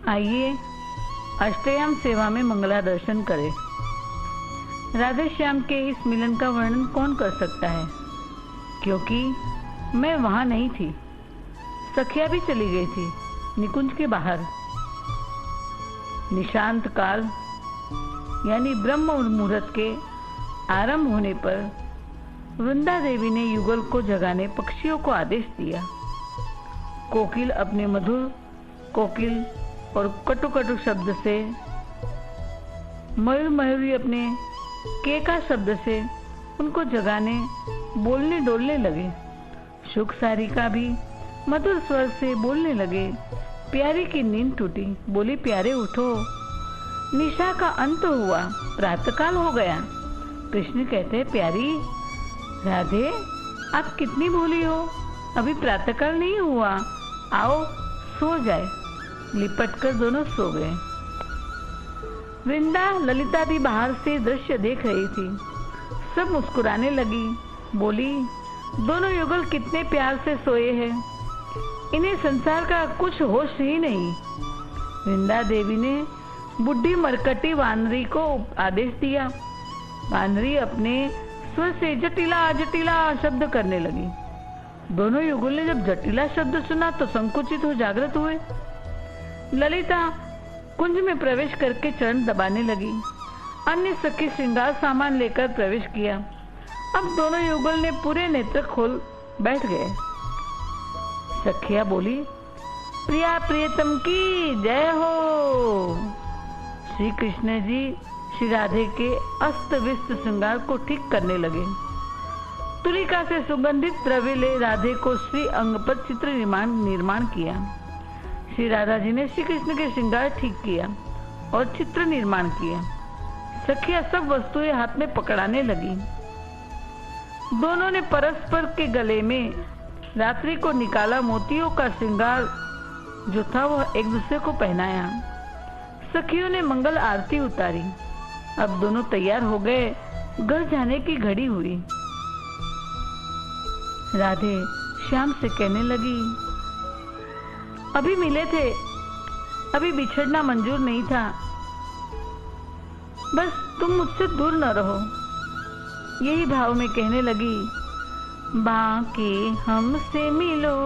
आइए अष्टयाम सेवा में मंगला दर्शन करें। राधे श्याम के इस मिलन का वर्णन कौन कर सकता है, क्योंकि मैं वहां नहीं थी। सखिया भी चली गई थी निकुंज के बाहर। निशांत काल यानी ब्रह्म मुहूर्त के आरंभ होने पर वृंदा देवी ने युगल को जगाने पक्षियों को आदेश दिया। कोकिल अपने मधुर कोकिल और कटु कटु शब्द से, मयूर मयूरी अपने केका शब्द से उनको जगाने बोलने डोलने लगे। शुक सारिका भी मधुर स्वर से बोलने लगे। प्यारी की नींद टूटी, बोली प्यारे उठो, निशा का अंत हुआ, प्रातःकाल हो गया। कृष्ण कहते प्यारी राधे आप कितनी भूली हो, अभी प्रातःकाल नहीं हुआ, आओ सो जाए। लिपटकर दोनों सो गए। वृंदा ललिता भी बाहर से दृश्य देख रही थी। सब मुस्कुराने लगी, बोली दोनों युगल कितने प्यार से सोए हैं, इन्हें संसार का कुछ होश ही नहीं। वृंदा देवी ने बुढ़ी मरकटी वानरी को आदेश दिया। वानरी अपने स्वर से जटिला जटिला शब्द करने लगी। दोनों युगल ने जब जटिला शब्द सुना तो संकुचित हो जागृत हुए। ललिता कुंज में प्रवेश करके चरण दबाने लगी। अन्य सखी श्रृंगार सामान लेकर प्रवेश किया। अब दोनों युगल ने पूरे नेत्र खोल बैठ गए। सखिया बोली प्रिया प्रियतम की जय हो। श्री कृष्ण जी श्री राधे के अस्त व्यस्त श्रृंगार को ठीक करने लगे। तुलिका से सुगंधित द्रव्य ले राधे को श्री अंग पर चित्र निर्माण किया। श्री राधा जी ने श्री कृष्ण के श्रृंगार ठीक किया और चित्र निर्माण किया। सखिया सब वस्तुएं हाथ में पकड़ाने लगी। दोनों ने परस्पर के गले में रात्रि को निकाला मोतियों का श्रृंगार जो था वह एक दूसरे को पहनाया। सखियों ने मंगल आरती उतारी। अब दोनों तैयार हो गए। घर जाने की घड़ी हुई। राधे श्याम से कहने लगी अभी मिले थे, अभी बिछड़ना मंजूर नहीं था, बस तुम मुझसे दूर न रहो। यही भाव में कहने लगी बाकी हमसे मिलो,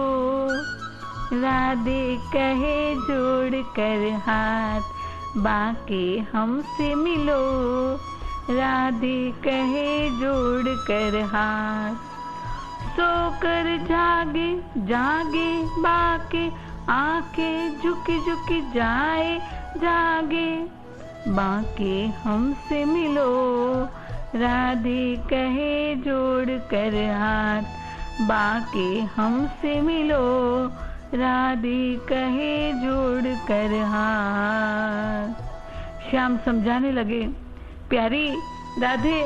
राधे कहे जोड़ कर हाथ, बाकी हमसे मिलो, राधे कहे जोड़ कर हाथ। सोकर जागे जागे बाके, आंखें झुकी झुकी जाए जागे, बाके हमसे मिलो, राधे कहे जोड़ कर हाथ, बाके हमसे मिलो, राधे कहे जोड़ कर हाथ। श्याम समझाने लगे प्यारी राधे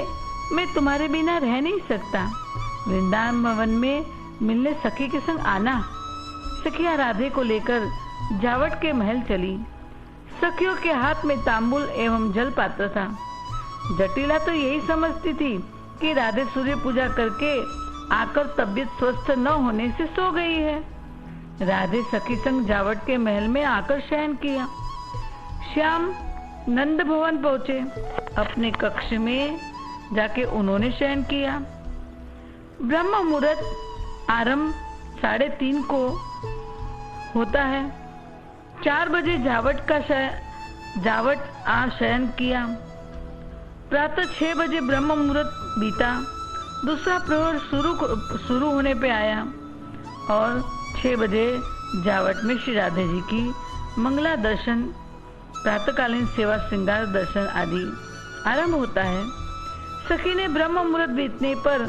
मैं तुम्हारे बिना रह नहीं सकता। वृंदावन में मिलने सखी के संग आना। सखिया राधे को लेकर जावट के महल चली। सखियों के हाथ में तांबुल एवं जल पात्र था। जटिला तो यही समझती थी कि राधे सूर्य पूजा करके आकर तबीयत स्वस्थ न होने से सो गई है। राधे सखी संग जावट के महल में आकर शयन किया। श्याम नंद भवन पहुंचे। अपने कक्ष में जाके उन्होंने शयन किया। ब्रह्म मुहूर्त आरंभ 3:30 को होता है। 4 बजे जावट शयन किया। प्रातः 6 बजे ब्रह्म मुहूर्त बीता। दूसरा प्रहर शुरू होने पे आया और 6 बजे जावट में श्री राधे जी की मंगला दर्शन, प्रातःकालीन सेवा, श्रृंगार दर्शन आदि आरंभ होता है। सखी ने ब्रह्म मुहूर्त बीतने पर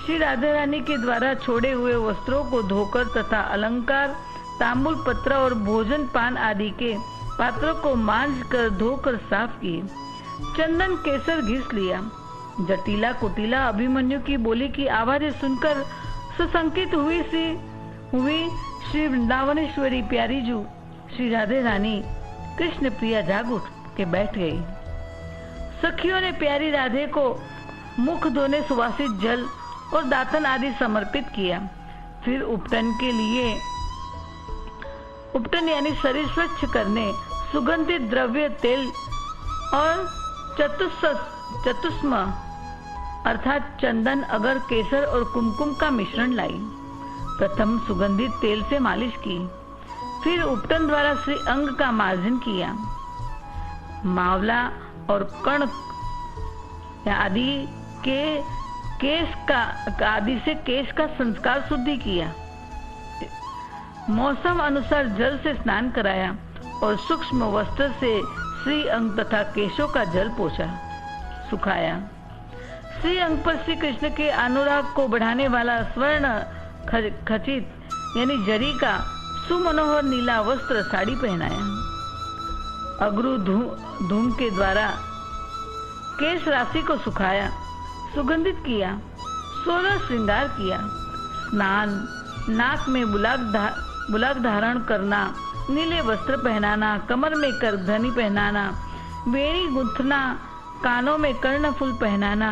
श्री राधा रानी के द्वारा छोड़े हुए वस्त्रों को धोकर तथा अलंकार, तांबुल पत्र और भोजन पान आदि के पात्रों को मांझ कर धोकर साफ किए। चंदन केसर घिस लिया। जटिला कुटिला अभिमन्यु की बोली की आवाजें सुनकर सुसंकित हुई श्री वृंदावनेश्वरी प्यारी जू श्री राधे रानी कृष्ण प्रिया जाग उठ के बैठ गई। सखियों ने प्यारी राधे को मुख धोने सुवासित जल और दातन आदि समर्पित किया। फिर उपटन के लिए उपटन यानी शरीर स्वच्छ करने, सुगंधित द्रव्य तेल और चतुष्म अर्थात चंदन, अगर, केसर और कुमकुम का मिश्रण लाई। प्रथम सुगंधित तेल से मालिश की, फिर उपटन द्वारा श्री अंग का मार्जन किया। मावला और कर्ण आदि से केश का संस्कार शुद्धि किया। मौसम अनुसार जल से स्नान कराया और सूक्ष्म वस्त्र से श्री अंग तथा केशों का जल पोंछा, सुखाया। श्री अंग पर श्री कृष्ण के अनुराग को बढ़ाने वाला स्वर्ण खचित यानी जरी का सुमनोहर नीला वस्त्र साड़ी पहनाया। अगरु धूम के द्वारा केश राशि को सुखाया, सुगंधित किया, 16 श्रृंगार किया। स्नान, नाक में बुलाक धारण करना, नीले वस्त्र पहनाना, कमर में करधनी पहनाना, वेणी गुंथना, कानों में कर्णफूल पहनाना,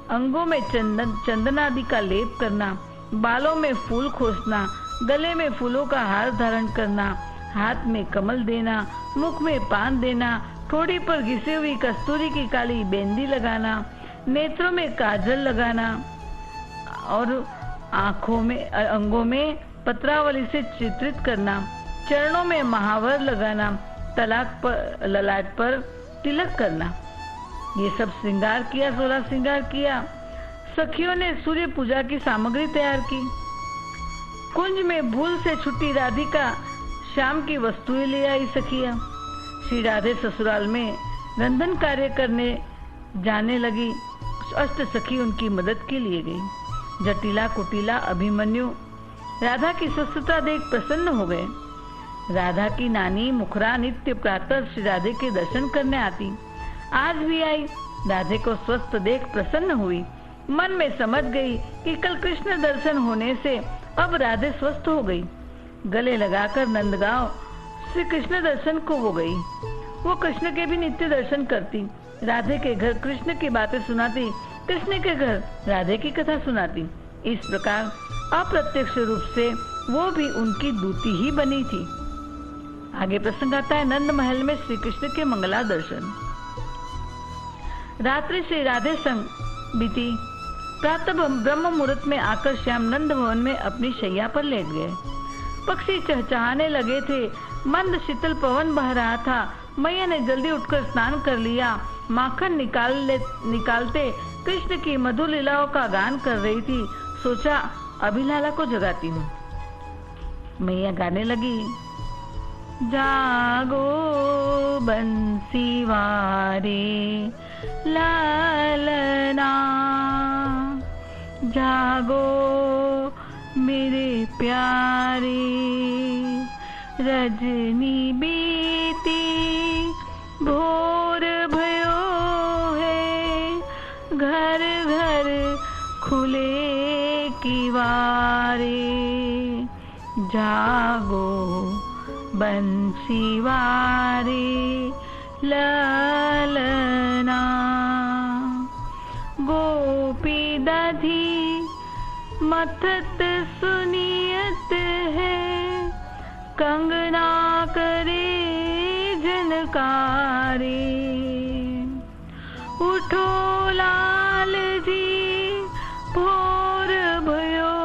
अंगों में चंदनादि का लेप करना, बालों में फूल खोसना, गले में फूलों का हार धारण करना, हाथ में कमल देना, मुख में पान देना, ठोड़ी पर घिसी हुई कस्तूरी की काली बेंदी लगाना, नेत्रों में काजल लगाना और आंखों में अंगों में पत्रावली से चित्रित करना, चरणों में महावर लगाना, ललाट पर तिलक करना। ये सब श्रृंगार किया, 16 श्रृंगार किया। सखियों ने सूर्य पूजा की सामग्री तैयार की। कुंज में भूल से छुट्टी राधिका शाम की वस्तुएं ले आई सखियां। श्री राधे ससुराल में रंधन कार्य करने जाने लगी। अष्ट सखी उनकी मदद के लिए गई। जटिला कुटिला अभिमन्यु राधा की स्वस्थता देख प्रसन्न हो गए। राधा की नानी मुखरा नित्य प्रातः श्री राधे के दर्शन करने आती, आज भी आई। राधे को स्वस्थ देख प्रसन्न हुई। मन में समझ गई कि कल कृष्ण दर्शन होने से अब राधे स्वस्थ हो गई। गले लगाकर नंदगांव श्री कृष्ण दर्शन को वो गई। वो कृष्ण के भी नित्य दर्शन करती, राधे के घर कृष्ण की बातें सुनाती, कृष्ण के घर राधे की कथा सुनाती। इस प्रकार अप्रत्यक्ष रूप से वो भी उनकी दूती ही बनी थी। आगे प्रसंग आता है नंद महल में श्री कृष्ण के मंगला दर्शन। रात्रि श्री राधे संग बीती। प्रातः ब्रह्म मुहूर्त में आकर श्याम नंद भवन में अपनी शैया पर लेट गए। पक्षी चहचहाने लगे थे, मंद शीतल पवन बह रहा था। मैया ने जल्दी उठकर स्नान कर लिया। माखन निकालते कृष्ण की मधुर लीलाओं का गान कर रही थी। सोचा अभी लाला को जगाती हूँ। मैया गाने लगी, जागो बंसी वारे लालना, जागो मेरे प्यारे, रजनी बीती भोर भयो है, घर घर खुले किवारे, जागो बंसी वारे ललना। गोपी दधी मथत सुनियत है, कंगना करे झनकारे। उठो लाल जी भोर भयो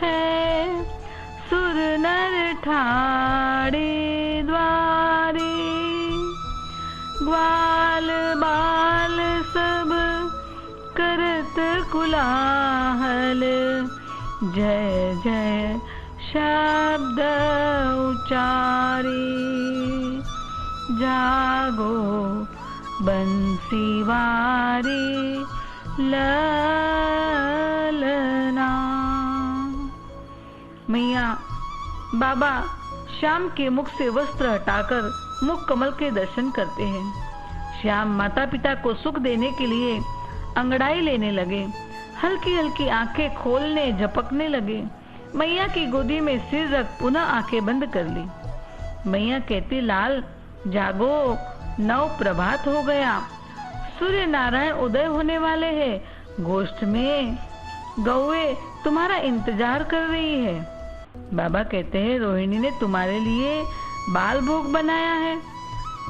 है, सुर नर ठाड़े द्वारे। ग्वाल बाल सब करत कुलाहल, जय जय शब्द उचारे। जागो बंसी वारे ललना। मैया बाबा श्याम के मुख से वस्त्र हटाकर मुख कमल के दर्शन करते हैं। श्याम माता पिता को सुख देने के लिए अंगड़ाई लेने लगे। हल्की हल्की आंखें खोलने झपकने लगे। मैया की गोदी में सिर रख पुनः आंखें बंद कर ली। मैया कहती, लाल जागो, नव प्रभात हो गया, सूर्य नारायण उदय होने वाले हैं। गोष्ठ में गौए तुम्हारा इंतजार कर रही है। बाबा कहते हैं, रोहिणी ने तुम्हारे लिए बाल भोग बनाया है।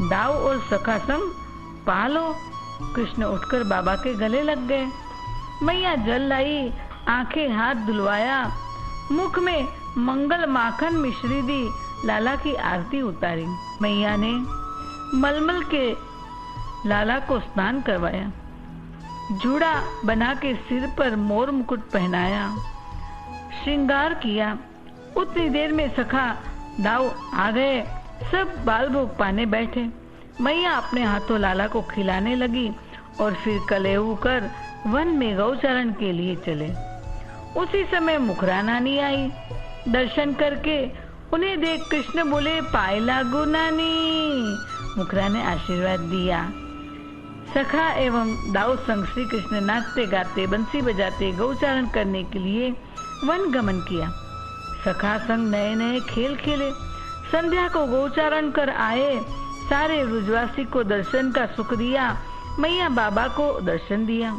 दाऊ और सखा संग पालो। कृष्ण उठकर बाबा के गले लग गए। मैया जल लाई, आंखें हाथ धुलवाया, मुख में मंगल माखन मिश्री दी, लाला की आरती उतारी। मैया ने मलमल के लाला को स्नान करवाया, जूड़ा बना के सिर पर मोर मुकुट पहनाया, श्रृंगार किया। उतनी देर में सखा दाऊ आ गए, सब बाल भोग पाने बैठे। मैया अपने हाथों लाला को खिलाने लगी और फिर कलेऊ कर वन में गौचारण के लिए चले। उसी समय मुखरा नानी आई। दर्शन करके उन्हें देख कृष्ण बोले, पाए लागू नानी। मुखरा ने आशीर्वाद दिया। सखा एवं दाऊ संग श्री कृष्ण नाचते गाते बंसी बजाते गौचारण करने के लिए वन गमन किया। सखा संग नए नए खेल खेले। संध्या को गौचारण कर आए, सारे ब्रजवासी को दर्शन का सुख दिया। मैया बाबा को दर्शन दिया।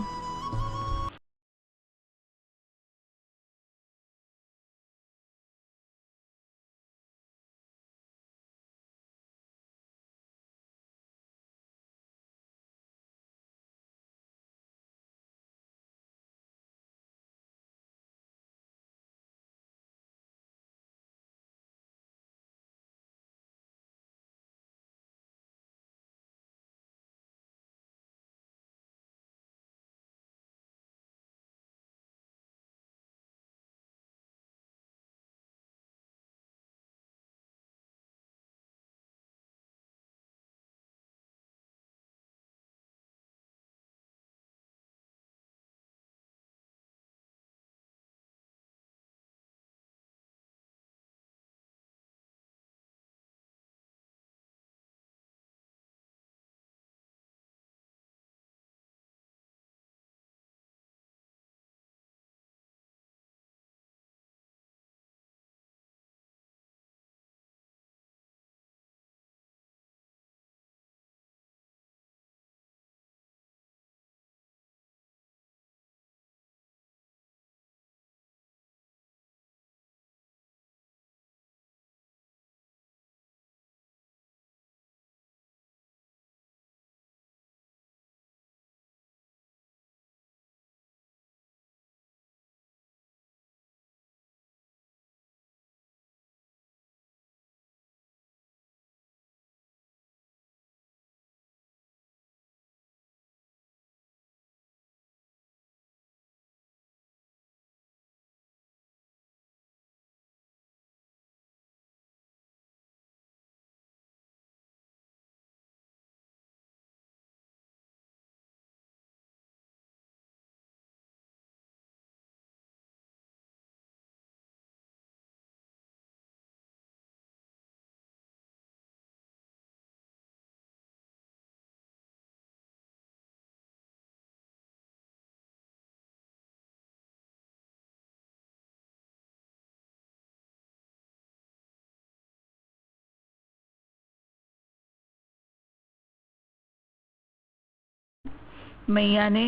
मैया ने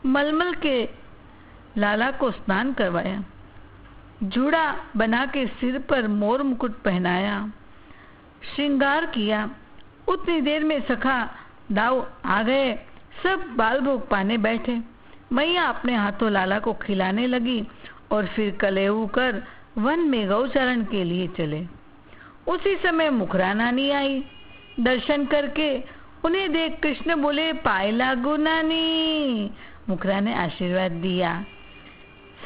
मलमल के लाला को स्नान करवाया, जूड़ा बना के सिर पर मोर मुकुट पहनाया, श्रृंगार किया। उतनी देर में सखा दाऊ आ गए, सब बाल भोग पाने बैठे। मैया अपने हाथों लाला को खिलाने लगी और फिर कलेऊ कर वन में गौचारण के लिए चले। उसी समय मुखरा नानी आई। दर्शन करके उन्हें देख कृष्ण बोले, पाए लागू नानी। मुखरा ने आशीर्वाद दिया।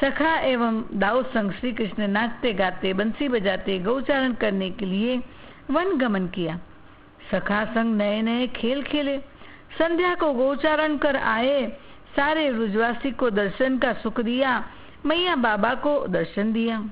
सखा एवं दाऊ संग श्री कृष्ण नाचते गाते बंसी बजाते गौचारण करने के लिए वन गमन किया। सखा संग नए नए खेल खेले। संध्या को गौचारण कर आए, सारे ब्रजवासी को दर्शन का सुख दिया। मैया बाबा को दर्शन दिया।